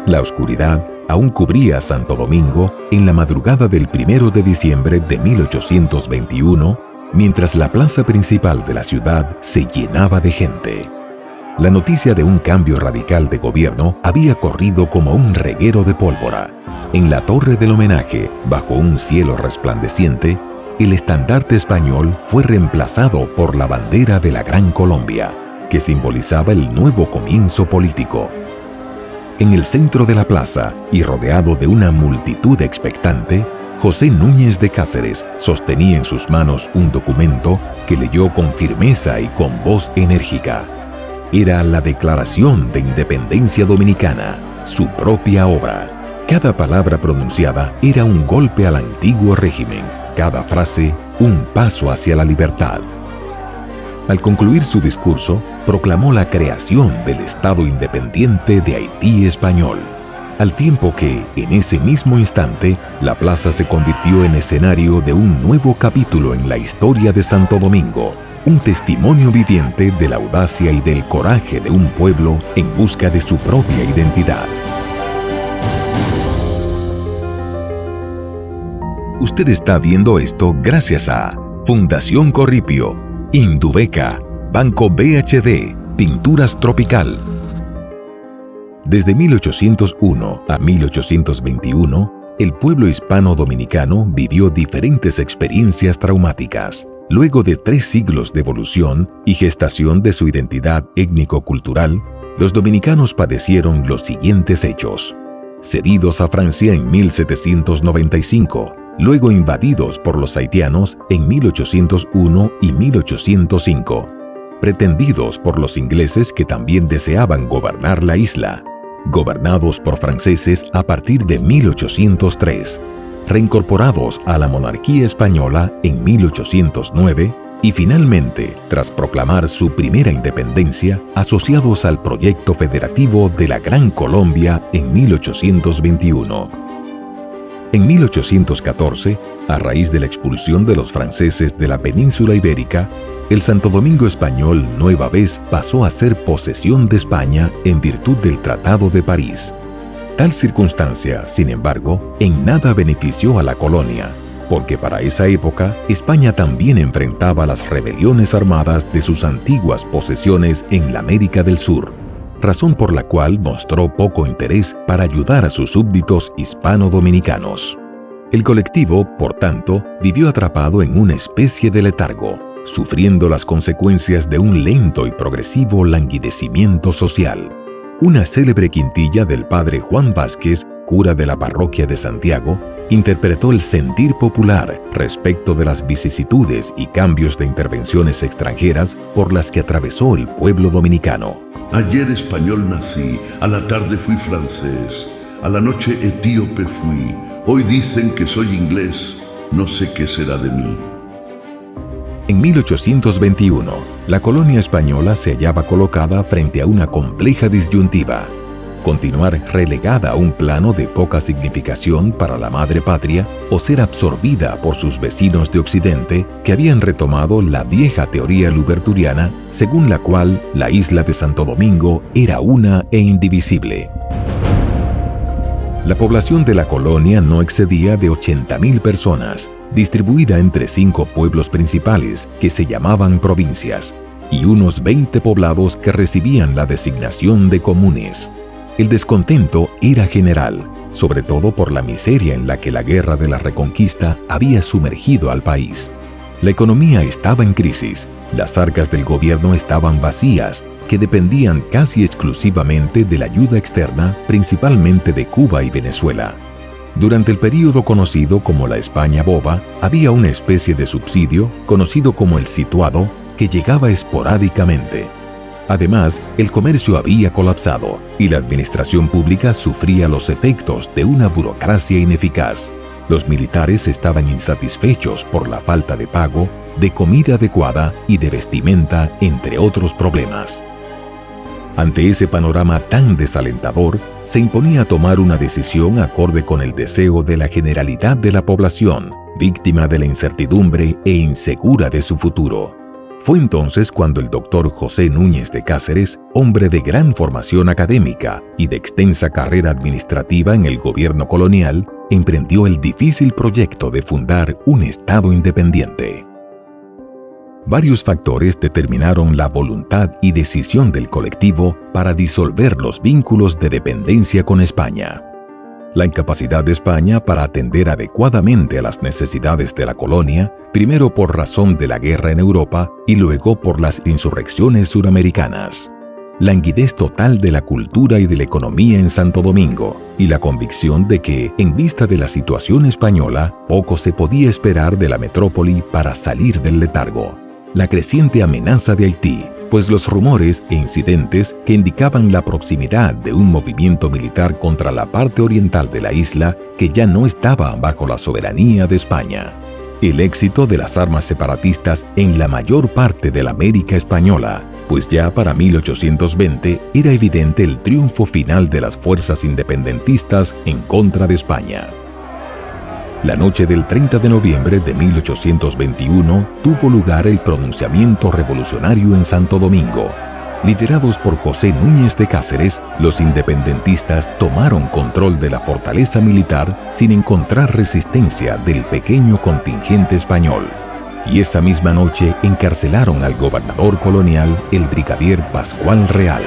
La oscuridad aún cubría Santo Domingo en la madrugada del 1 de diciembre de 1821, mientras la plaza principal de la ciudad se llenaba de gente. La noticia de un cambio radical de gobierno había corrido como un reguero de pólvora. En la torre del homenaje, bajo un cielo resplandeciente, el estandarte español fue reemplazado por la bandera de la Gran Colombia, que simbolizaba el nuevo comienzo político. En el centro de la plaza, y rodeado de una multitud expectante, José Núñez de Cáceres sostenía en sus manos un documento que leyó con firmeza y con voz enérgica. Era la Declaración de Independencia Dominicana, su propia obra. Cada palabra pronunciada era un golpe al antiguo régimen, cada frase un paso hacia la libertad. Al concluir su discurso, proclamó la creación del Estado Independiente de Haití Español, al tiempo que, en ese mismo instante, la plaza se convirtió en escenario de un nuevo capítulo en la historia de Santo Domingo, un testimonio viviente de la audacia y del coraje de un pueblo en busca de su propia identidad. Usted está viendo esto gracias a Fundación Corripio, Indubeca, Banco BHD, Pinturas Tropical. Desde 1801 a 1821, el pueblo hispano dominicano vivió diferentes experiencias traumáticas. Luego de 3 siglos de evolución y gestación de su identidad étnico-cultural, los dominicanos padecieron los siguientes hechos. Cedidos a Francia en 1795, luego invadidos por los haitianos en 1801 y 1805, pretendidos por los ingleses que también deseaban gobernar la isla, gobernados por franceses a partir de 1803, reincorporados a la monarquía española en 1809 y finalmente, tras proclamar su primera independencia, asociados al proyecto federativo de la Gran Colombia en 1821. En 1814, a raíz de la expulsión de los franceses de la península ibérica, el Santo Domingo español nueva vez pasó a ser posesión de España en virtud del Tratado de París. Tal circunstancia, sin embargo, en nada benefició a la colonia, porque para esa época España también enfrentaba las rebeliones armadas de sus antiguas posesiones en la América del Sur, razón por la cual mostró poco interés para ayudar a sus súbditos hispano-dominicanos. El colectivo, por tanto, vivió atrapado en una especie de letargo, sufriendo las consecuencias de un lento y progresivo languidecimiento social. Una célebre quintilla del padre Juan Vázquez, cura de la parroquia de Santiago, interpretó el sentir popular respecto de las vicisitudes y cambios de intervenciones extranjeras por las que atravesó el pueblo dominicano. Ayer español nací, a la tarde fui francés, a la noche etíope fui, hoy dicen que soy inglés, no sé qué será de mí. En 1821, la colonia española se hallaba colocada frente a una compleja disyuntiva: continuar relegada a un plano de poca significación para la madre patria o ser absorbida por sus vecinos de Occidente que habían retomado la vieja teoría luberturiana según la cual la isla de Santo Domingo era una e indivisible. La población de la colonia no excedía de 80,000 personas, distribuida entre 5 pueblos principales que se llamaban provincias y unos 20 poblados que recibían la designación de comunes. El descontento era general, sobre todo por la miseria en la que la guerra de la Reconquista había sumergido al país. La economía estaba en crisis, las arcas del gobierno estaban vacías, que dependían casi exclusivamente de la ayuda externa, principalmente de Cuba y Venezuela. Durante el período conocido como la España Boba, había una especie de subsidio, conocido como el situado, que llegaba esporádicamente. Además, el comercio había colapsado y la administración pública sufría los efectos de una burocracia ineficaz. Los militares estaban insatisfechos por la falta de pago, de comida adecuada y de vestimenta, entre otros problemas. Ante ese panorama tan desalentador, se imponía tomar una decisión acorde con el deseo de la generalidad de la población, víctima de la incertidumbre e insegura de su futuro. Fue entonces cuando el doctor José Núñez de Cáceres, hombre de gran formación académica y de extensa carrera administrativa en el gobierno colonial, emprendió el difícil proyecto de fundar un Estado independiente. Varios factores determinaron la voluntad y decisión del colectivo para disolver los vínculos de dependencia con España. La incapacidad de España para atender adecuadamente a las necesidades de la colonia, primero por razón de la guerra en Europa y luego por las insurrecciones suramericanas. La languidez total de la cultura y de la economía en Santo Domingo y la convicción de que, en vista de la situación española, poco se podía esperar de la metrópoli para salir del letargo. La creciente amenaza de Haití, pues los rumores e incidentes que indicaban la proximidad de un movimiento militar contra la parte oriental de la isla que ya no estaba bajo la soberanía de España. El éxito de las armas separatistas en la mayor parte de la América española, pues ya para 1820 era evidente el triunfo final de las fuerzas independentistas en contra de España. La noche del 30 de noviembre de 1821 tuvo lugar el pronunciamiento revolucionario en Santo Domingo. Liderados por José Núñez de Cáceres, los independentistas tomaron control de la fortaleza militar sin encontrar resistencia del pequeño contingente español. Y esa misma noche encarcelaron al gobernador colonial, el brigadier Pascual Real.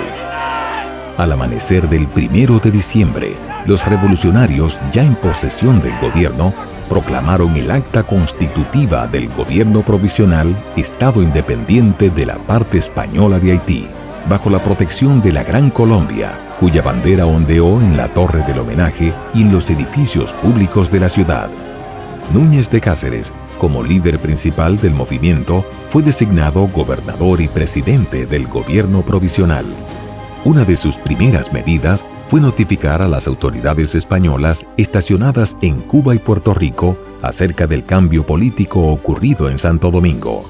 Al amanecer del 1 de diciembre, los revolucionarios, ya en posesión del gobierno, proclamaron el acta constitutiva del gobierno provisional Estado independiente de la parte española de Haití, bajo la protección de la Gran Colombia, cuya bandera ondeó en la Torre del Homenaje y en los edificios públicos de la ciudad. Núñez de Cáceres, como líder principal del movimiento, fue designado gobernador y presidente del gobierno provisional. Una de sus primeras medidas fue notificar a las autoridades españolas estacionadas en Cuba y Puerto Rico acerca del cambio político ocurrido en Santo Domingo.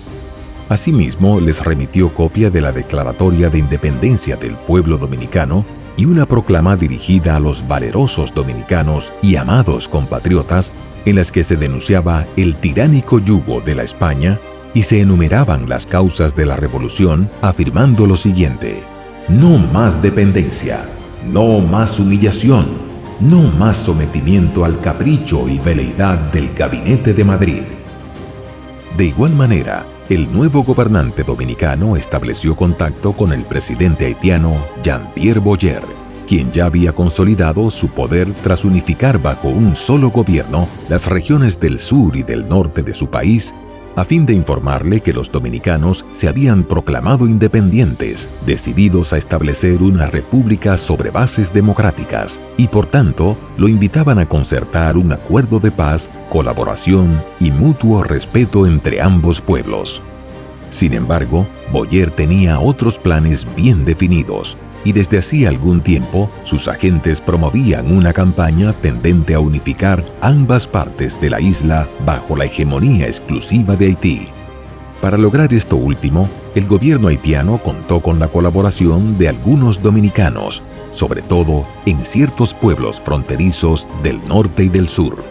Asimismo, les remitió copia de la Declaratoria de Independencia del Pueblo Dominicano y una proclama dirigida a los valerosos dominicanos y amados compatriotas, en las que se denunciaba el tiránico yugo de la España y se enumeraban las causas de la revolución, afirmando lo siguiente: no más dependencia, no más humillación, no más sometimiento al capricho y veleidad del Gabinete de Madrid. De igual manera, el nuevo gobernante dominicano estableció contacto con el presidente haitiano Jean-Pierre Boyer, quien ya había consolidado su poder tras unificar bajo un solo gobierno las regiones del sur y del norte de su país, a fin de informarle que los dominicanos se habían proclamado independientes, decididos a establecer una república sobre bases democráticas, y por tanto lo invitaban a concertar un acuerdo de paz, colaboración y mutuo respeto entre ambos pueblos. Sin embargo, Boyer tenía otros planes bien definidos, y desde hacía algún tiempo sus agentes promovían una campaña tendente a unificar ambas partes de la isla bajo la hegemonía exclusiva de Haití. Para lograr esto último, el gobierno haitiano contó con la colaboración de algunos dominicanos, sobre todo en ciertos pueblos fronterizos del norte y del sur.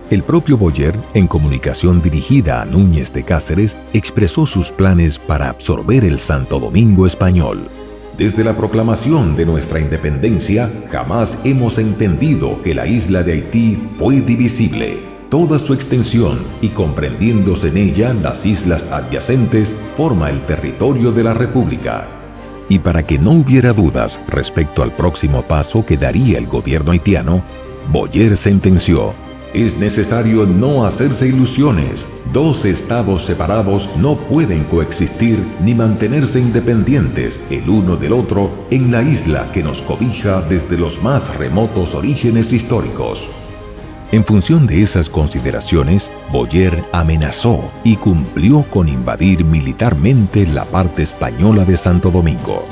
El propio Boyer, en comunicación dirigida a Núñez de Cáceres, expresó sus planes para absorber el Santo Domingo español. Desde la proclamación de nuestra independencia, jamás hemos entendido que la isla de Haití fue divisible. Toda su extensión y comprendiéndose en ella las islas adyacentes forma el territorio de la República. Y para que no hubiera dudas respecto al próximo paso que daría el gobierno haitiano, Boyer sentenció: es necesario no hacerse ilusiones. Dos estados separados no pueden coexistir ni mantenerse independientes el uno del otro en la isla que nos cobija desde los más remotos orígenes históricos. En función de esas consideraciones, Boyer amenazó y cumplió con invadir militarmente la parte española de Santo Domingo.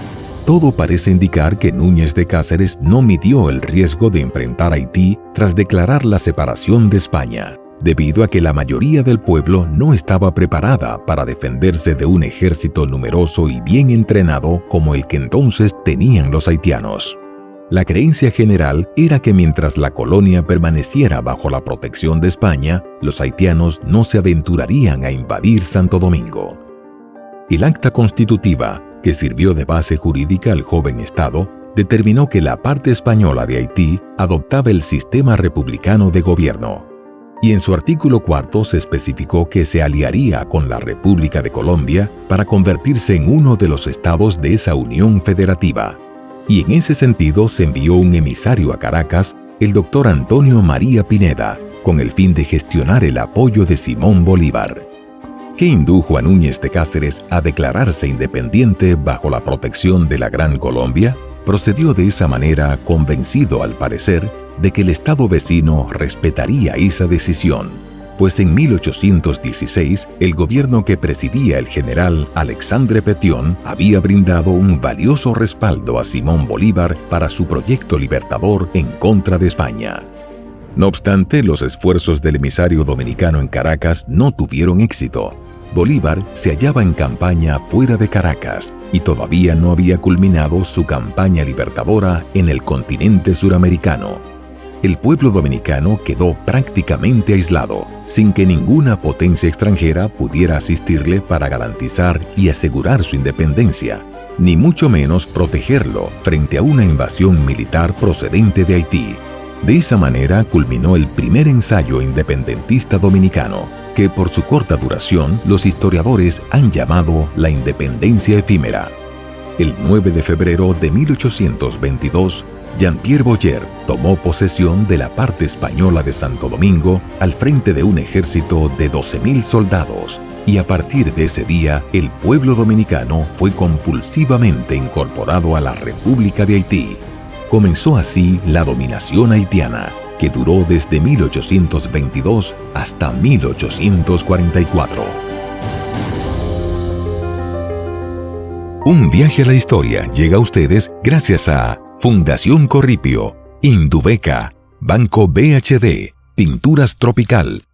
Todo parece indicar que Núñez de Cáceres no midió el riesgo de enfrentar a Haití tras declarar la separación de España, debido a que la mayoría del pueblo no estaba preparada para defenderse de un ejército numeroso y bien entrenado como el que entonces tenían los haitianos. La creencia general era que mientras la colonia permaneciera bajo la protección de España, los haitianos no se aventurarían a invadir Santo Domingo. El acta constitutiva, que sirvió de base jurídica al joven Estado, determinó que la parte española de Haití adoptaba el sistema republicano de gobierno. Y en su artículo 4 se especificó que se aliaría con la República de Colombia para convertirse en uno de los estados de esa unión federativa. Y en ese sentido se envió un emisario a Caracas, el doctor Antonio María Pineda, con el fin de gestionar el apoyo de Simón Bolívar. ¿Qué indujo a Núñez de Cáceres a declararse independiente bajo la protección de la Gran Colombia? Procedió de esa manera, convencido al parecer de que el Estado vecino respetaría esa decisión, pues en 1816 el gobierno que presidía el general Alexandre Pétion había brindado un valioso respaldo a Simón Bolívar para su proyecto libertador en contra de España. No obstante, los esfuerzos del emisario dominicano en Caracas no tuvieron éxito. Bolívar se hallaba en campaña fuera de Caracas y todavía no había culminado su campaña libertadora en el continente suramericano. El pueblo dominicano quedó prácticamente aislado, sin que ninguna potencia extranjera pudiera asistirle para garantizar y asegurar su independencia, ni mucho menos protegerlo frente a una invasión militar procedente de Haití. De esa manera culminó el primer ensayo independentista dominicano, que por su corta duración los historiadores han llamado la independencia efímera. El 9 de febrero de 1822, Jean-Pierre Boyer tomó posesión de la parte española de Santo Domingo al frente de un ejército de 12.000 soldados, y a partir de ese día el pueblo dominicano fue compulsivamente incorporado a la República de Haití. Comenzó así la dominación haitiana, que duró desde 1822 hasta 1844. Un viaje a la historia llega a ustedes gracias a Fundación Corripio, Indubeca, Banco BHD, Pinturas Tropical,